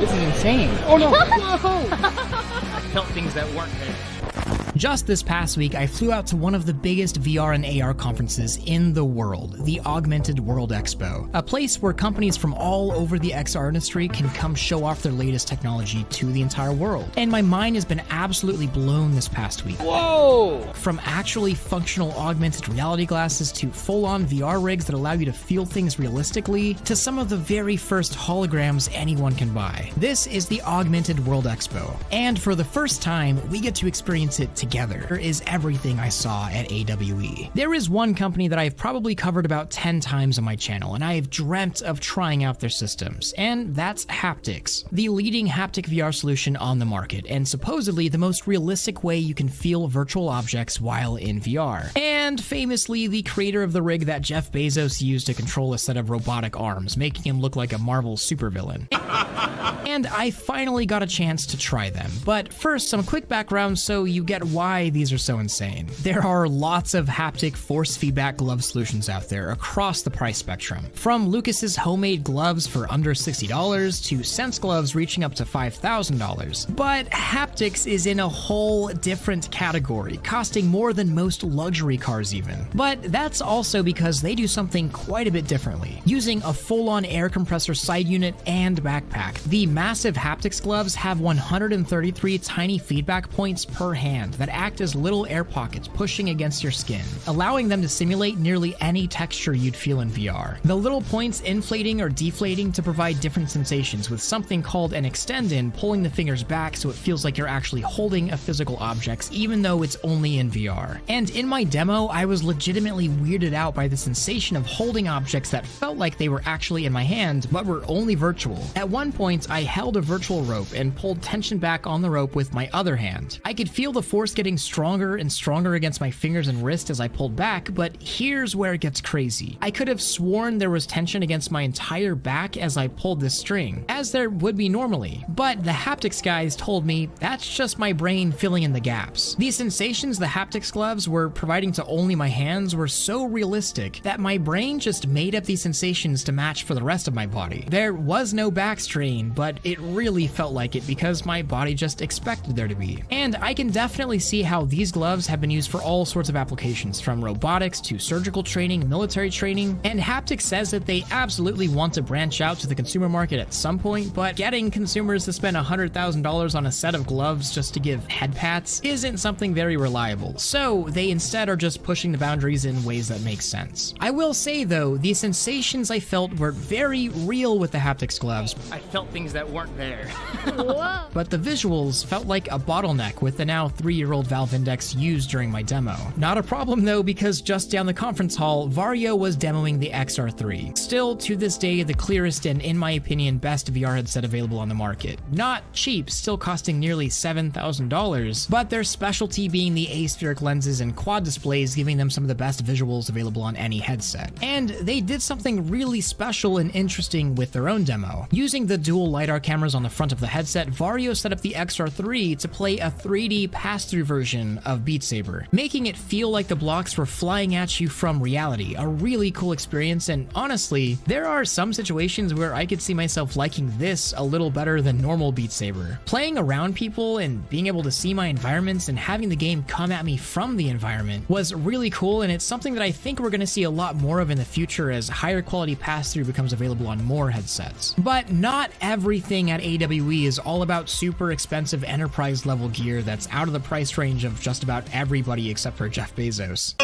This is insane. Oh no! I felt things that weren't there. Just this past week, I flew out to one of the biggest VR and AR conferences in the world, the Augmented World Expo, a place where companies from all over the XR industry can come show off their latest technology to the entire world. And my mind has been absolutely blown this past week. Whoa! From actually functional augmented reality glasses to full-on VR rigs that allow you to feel things realistically, to some of the very first holograms anyone can buy. This is the Augmented World Expo, and for the first time, we get to experience it together. Is everything I saw at AWE. There is one company that I've probably covered about 10 times on my channel, and I have dreamt of trying out their systems, and that's haptics, the leading haptic VR solution on the market, and supposedly the most realistic way you can feel virtual objects while in VR. And famously, the creator of the rig that Jeff Bezos used to control a set of robotic arms, making him look like a Marvel supervillain. And I finally got a chance to try them. But first, some quick background so you get why these are so insane. There are lots of haptic force feedback glove solutions out there across the price spectrum. From Lucas's homemade gloves for under $60 to Sense gloves reaching up to $5,000. But haptics is in a whole different category, costing more than most luxury cars even. But that's also because they do something quite a bit differently, using a full-on air compressor side unit and backpack. The massive haptics gloves have 133 tiny feedback points per hand that act as little air pockets pushing against your skin, allowing them to simulate nearly any texture you'd feel in VR. The little points inflating or deflating to provide different sensations, with something called an extend-in pulling the fingers back so it feels like you're actually holding a physical object even though it's only in VR. And in my demo, I was legitimately weirded out by the sensation of holding objects that felt like they were actually in my hand but were only virtual. At one point, I held a virtual rope and pulled tension back on the rope with my other hand. I could feel the force getting stronger and stronger against my fingers and wrist as I pulled back, but here's where it gets crazy. I could have sworn there was tension against my entire back as I pulled this string, as there would be normally, but the haptics guys told me that's just my brain filling in the gaps. The sensations the haptics gloves were providing to only my hands were so realistic that my brain just made up these sensations to match for the rest of my body. There was no back strain, but it really felt like it because my body just expected there to be. And I can definitely see how these gloves have been used for all sorts of applications, from robotics to surgical training, military training, and haptics says that they absolutely want to branch out to the consumer market at some point, but getting consumers to spend $100,000 on a set of gloves just to give head pats isn't something very reliable, so they instead are just pushing the boundaries in ways that make sense. I will say though, the sensations I felt were very real with the haptics gloves. I felt things that weren't there. But the visuals felt like a bottleneck with the now 3-year-old Valve Index used during my demo. Not a problem though, because just down the conference hall, Vario was demoing the XR3. Still, to this day, the clearest and, in my opinion, best VR headset available on the market. Not cheap, still costing nearly $7,000, but their specialty being the aspheric lenses and quad displays, giving them some of the best visuals available on any headset. And they did something really special and interesting with their own demo. Using the dual LiDAR cameras on the front of the headset, Vario set up the XR3 to play a 3D pass-through version of Beat Saber, making it feel like the blocks were flying at you from reality. A really cool experience, and honestly, there are some situations where I could see myself liking this a little better than normal Beat Saber. Playing around people and being able to see my environments and having the game come at me from the environment was really cool, and it's something that I think we're going to see a lot more of in the future as higher quality pass-through becomes available on more headsets. But not everything at AWE is all about super expensive enterprise level gear that's out of the price range of just about everybody except for Jeff Bezos.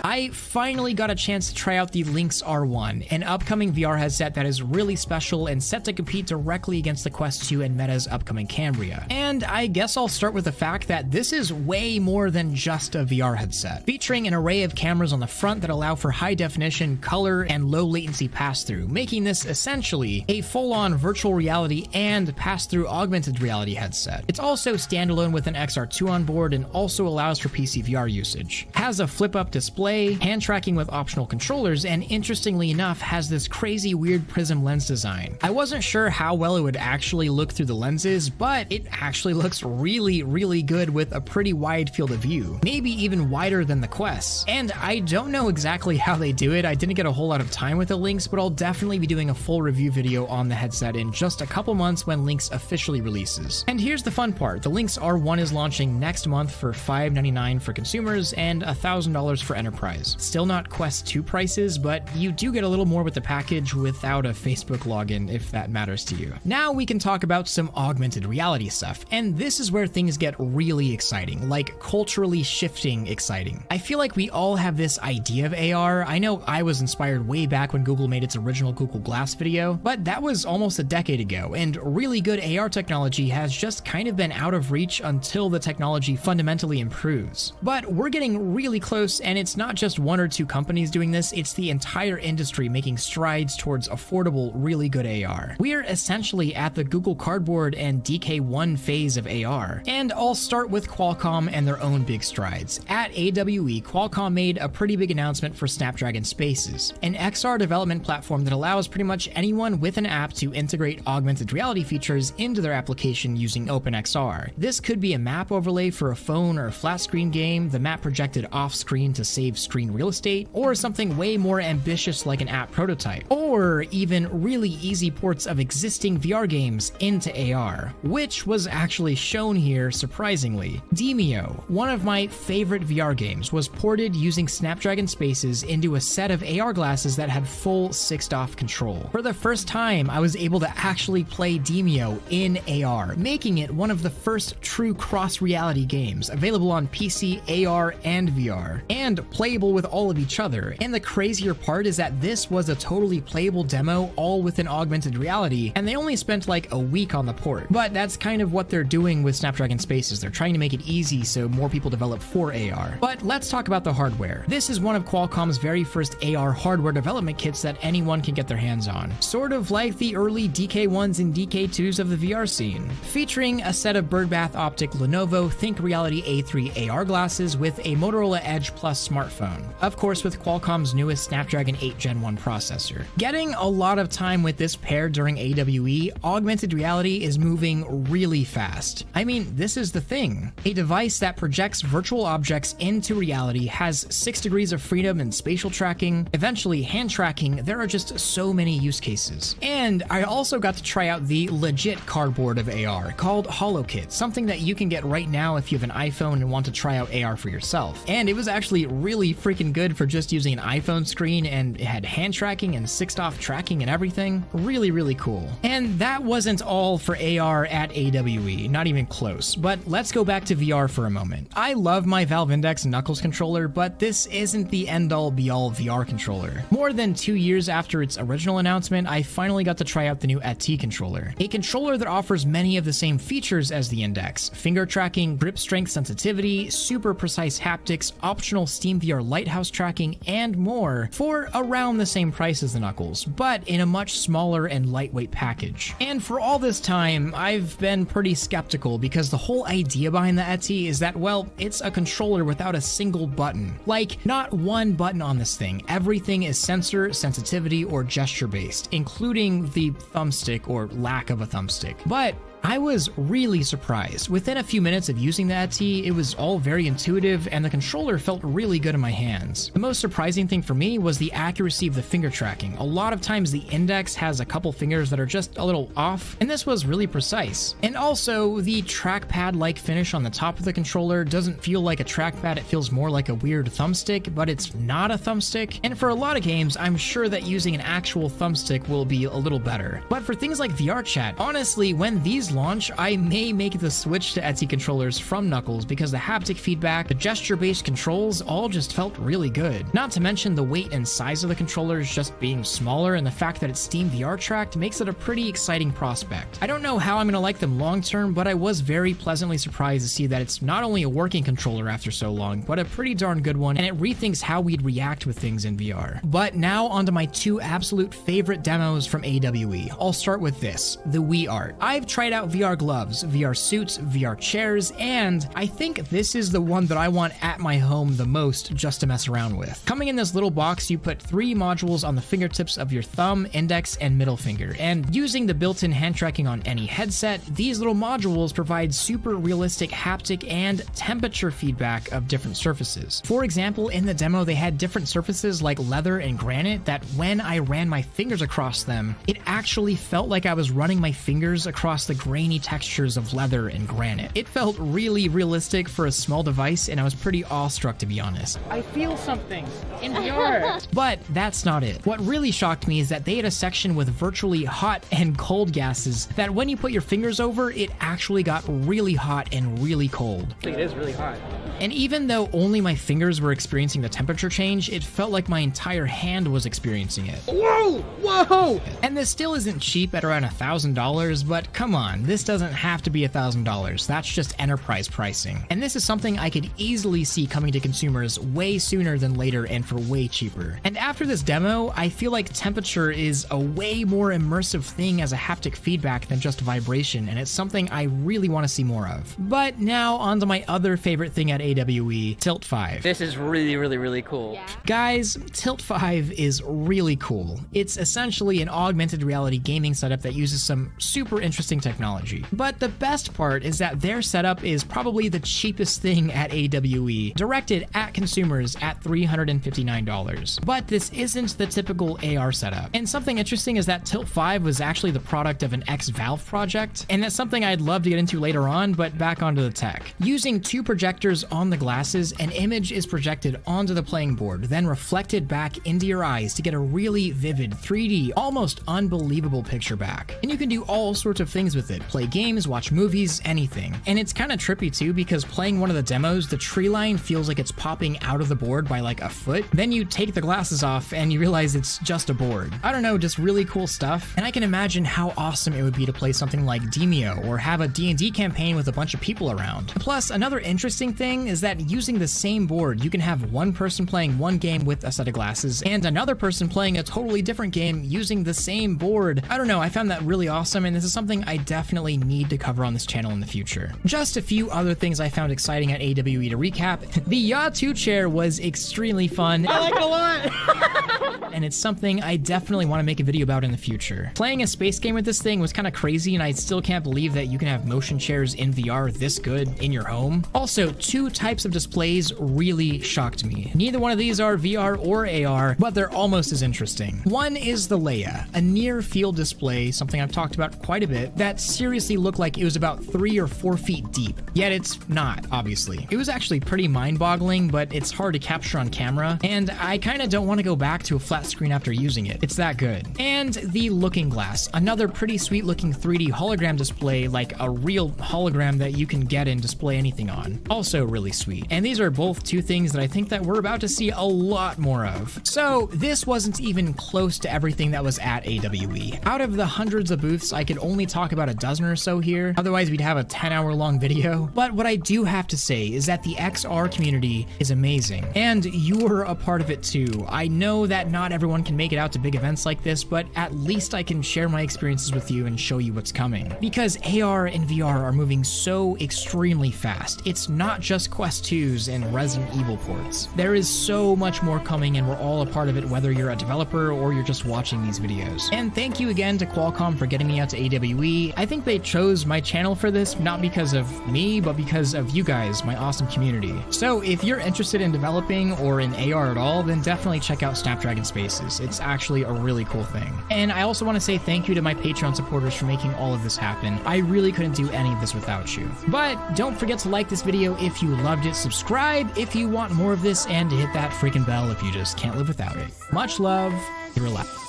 I finally got a chance to try out the Lynx R1, an upcoming VR headset that is really special and set to compete directly against the Quest 2 and Meta's upcoming Cambria. And I guess I'll start with the fact that this is way more than just a VR headset, featuring an array of cameras on the front that allow for high definition, color, and low latency pass-through, making this essentially a full-on virtual reality and pass-through augmented reality headset. It's also standalone with an XR2 on board and also allows for PC VR usage. Has a flip-up display display, hand tracking with optional controllers, and interestingly enough has this crazy weird prism lens design. I wasn't sure how well it would actually look through the lenses, but it actually looks really good with a pretty wide field of view, maybe even wider than the Quest's. And I don't know exactly how they do it. I didn't get a whole lot of time with the Lynx, but I'll definitely be doing a full review video on the headset in just a couple months when Lynx officially releases. And here's the fun part. The Lynx R1 is launching next month for $599 for consumers and $1,000 for enterprise. Still not Quest 2 prices, but you do get a little more with the package without a Facebook login if that matters to you. Now we can talk about some augmented reality stuff, and this is where things get really exciting, like culturally shifting exciting. I feel like we all have this idea of AR. I know I was inspired way back when Google made its original Google Glass video, but that was almost a decade ago, and really good AR technology has just kind of been out of reach until the technology fundamentally improves. But we're getting really close, and it's not just one or two companies doing this, it's the entire industry making strides towards affordable, really good AR. We are essentially at the Google Cardboard and DK1 phase of AR, and I'll start with Qualcomm and their own big strides. At AWE, Qualcomm made a pretty big announcement for Snapdragon Spaces, an XR development platform that allows pretty much anyone with an app to integrate augmented reality features into their application using OpenXR. This could be a map overlay for a phone or a flat screen game, the map projected off screen to save screen real estate, or something way more ambitious like an app prototype, or even really easy ports of existing VR games into AR, which was actually shown here surprisingly. Demio, one of my favorite VR games, was ported using Snapdragon Spaces into a set of AR glasses that had full 6DoF control. For the first time, I was able to actually play Demio in AR, making it one of the first true cross-reality games available on PC, AR, and VR, and playable with all of each other. And the crazier part is that this was a totally playable demo all within augmented reality, and they only spent like a week on the port. But that's kind of what they're doing with Snapdragon Spaces. They're trying to make it easy so more people develop for AR. But let's talk about the hardware. This is one of Qualcomm's very first AR hardware development kits that anyone can get their hands on, sort of like the early DK1s and DK2s of the VR scene, featuring a set of birdbath optic Lenovo Think Reality A3 AR glasses with a Motorola Edge Plus smartphone, of course with Qualcomm's newest Snapdragon 8 Gen 1 processor. Getting a lot of time with this pair during AWE, augmented reality is moving really fast. I mean, this is the thing. A device that projects virtual objects into reality has 6 degrees of freedom in spatial tracking, eventually hand tracking. There are just so many use cases. And I also got to try out the legit cardboard of AR called HoloKit, something that you can get right now if you have an iPhone and want to try out AR for yourself. And it was actually really freaking good for just using an iPhone screen, and it had hand tracking and 6DoF tracking and everything. Really cool. And that wasn't all for AR at AWE, not even close. But let's go back to VR for a moment. I love my Valve Index Knuckles controller, but this isn't the end-all be-all VR controller. More than 2 years after its original announcement, I finally got to try out the new AT controller, a controller that offers many of the same features as the Index: finger tracking, grip strength sensitivity, super precise haptics, optional SteamVR Lighthouse tracking, and more, for around the same price as the Knuckles, but in a much smaller and lightweight package. And for all this time, I've been pretty skeptical because the whole idea behind the AT is that, well, it's a controller without a single button. Like, not one button on this thing. Everything is sensor, sensitivity, or gesture-based, including the thumbstick or lack of a thumbstick. But I was really surprised. Within a few minutes of using the AT, it was all very intuitive and the controller felt really good in my hands. The most surprising thing for me was the accuracy of the finger tracking. A lot of times the Index has a couple fingers that are just a little off, and this was really precise. And also, the trackpad-like finish on the top of the controller doesn't feel like a trackpad, it feels more like a weird thumbstick, but it's not a thumbstick. And for a lot of games, I'm sure that using an actual thumbstick will be a little better. But for things like VR chat, honestly, when these launch, I may make the switch to AT controllers from Knuckles because the haptic feedback, the gesture-based controls all just felt really good. Not to mention the weight and size of the controllers just being smaller, and the fact that it's SteamVR tracked makes it a pretty exciting prospect. I don't know how I'm gonna like them long term, but I was very pleasantly surprised to see that it's not only a working controller after so long, but a pretty darn good one, and it rethinks how we'd react with things in VR. But now onto my 2 absolute favorite demos from AWE. I'll start with this, the Wii Art. I've tried out VR gloves, VR suits, VR chairs, and I think this is the one that I want at my home the most wrist just to mess around with. Coming in this little box, you put 3 modules on the fingertips of your thumb, index, and middle finger. And using the built-in hand tracking on any headset, these little modules provide super realistic haptic and temperature feedback of different surfaces. For example, in the demo, they had different surfaces like leather and granite that when I ran my fingers across them, it actually felt like I was running my fingers across the grainy textures of leather and granite. It felt really realistic for a small device, and I was pretty awestruck, to be honest. I feel something in VR. But that's not it. What really shocked me is that they had a section with virtually hot and cold gases that when you put your fingers over, it actually got really hot and really cold. It is really hot. And even though only my fingers were experiencing the temperature change, it felt like my entire hand was experiencing it. Whoa! Whoa! And this still isn't cheap at around $1,000, but come on, this doesn't have to be $1,000. That's just enterprise pricing. And this is something I could easily see coming to consumers way sooner than later and for way cheaper. And after this demo, I feel like temperature is a way more immersive thing as a haptic feedback than just vibration, and it's something I really want to see more of. But now on to my other favorite thing at AWE, Tilt 5. This is really cool. Yeah. Guys, Tilt 5 is really cool. It's essentially an augmented reality gaming setup that uses some super interesting technology. But the best part is that their setup is probably the cheapest thing at AWE, directed at consumers at $359. But this isn't the typical AR setup. And something interesting is that Tilt 5 was actually the product of an ex-Valve project, and that's something I'd love to get into later on, but back onto the tech. Using 2 projectors on the glasses, an image is projected onto the playing board, then reflected back into your eyes to get a really vivid 3D, almost unbelievable picture back. And you can do all sorts of things with it. Play games, watch movies, anything. And it's kind of trippy too, because playing one of the demos, the tree line feels like it's popping out of the board by like a foot. Then you take the glasses off and you realize it's just a board. I don't know, just really cool stuff. And I can imagine how awesome it would be to play something like Demio or have a D&D campaign with a bunch of people around. Plus, another interesting thing is that using the same board, you can have one person playing one game with a set of glasses and another person playing a totally different game using the same board. I don't know, I found that really awesome, and this is something I definitely need to cover on this channel in the future. Just a few other things I found exciting at AWE to recap. The Yaw 2 chair was extremely fun. I like it a lot! And it's something I definitely want to make a video about in the future. Playing a space game with this thing was kind of crazy, and I still can't believe that you can have motion chairs in VR this good in your home. Also, 2 types of displays really shocked me. Neither one of these are VR or AR, but they're almost as interesting. One is the Leia, a near-field display, something I've talked about quite a bit, that seriously looked like it was about 3 or 4 feet deep. Yet it's not, obviously. It was actually pretty mind-boggling, but it's hard to capture on camera, and I kind of don't want to go back to a flat screen after using it. It's that good. And the Looking Glass, another pretty sweet-looking 3D hologram display, like a real hologram that you can get and display anything on. Also really sweet. And these are both 2 things that I think that we're about to see a lot more of. So this wasn't even close to everything that was at AWE. Out of the hundreds of booths, I could only talk about a dozen or so here. Otherwise, we'd have a 10-hour-long video. But what I do have to say is that the XR community is amazing, and you're a part of it too. I know that not everyone can make it out to big events like this, but at least I can share my experiences with you and show you what's coming. Because AR and VR are moving so extremely fast. It's not just Quest 2s and Resident Evil ports. There is so much more coming, and we're all a part of it, whether you're a developer or you're just watching these videos. And thank you again to Qualcomm for getting me out to AWE. I think they chose my channel for this, not because of me, but because of you guys, my awesome community. So if you're interested in developing or in AR at all, then definitely check out Snapdragon Spaces. It's actually a really cool thing. And I also want to say thank you to my Patreon supporters for making all of this happen. I really couldn't do any of this without you. But don't forget to like this video if you loved it, subscribe if you want more of this, and to hit that freaking bell if you just can't live without it. Much love, relax.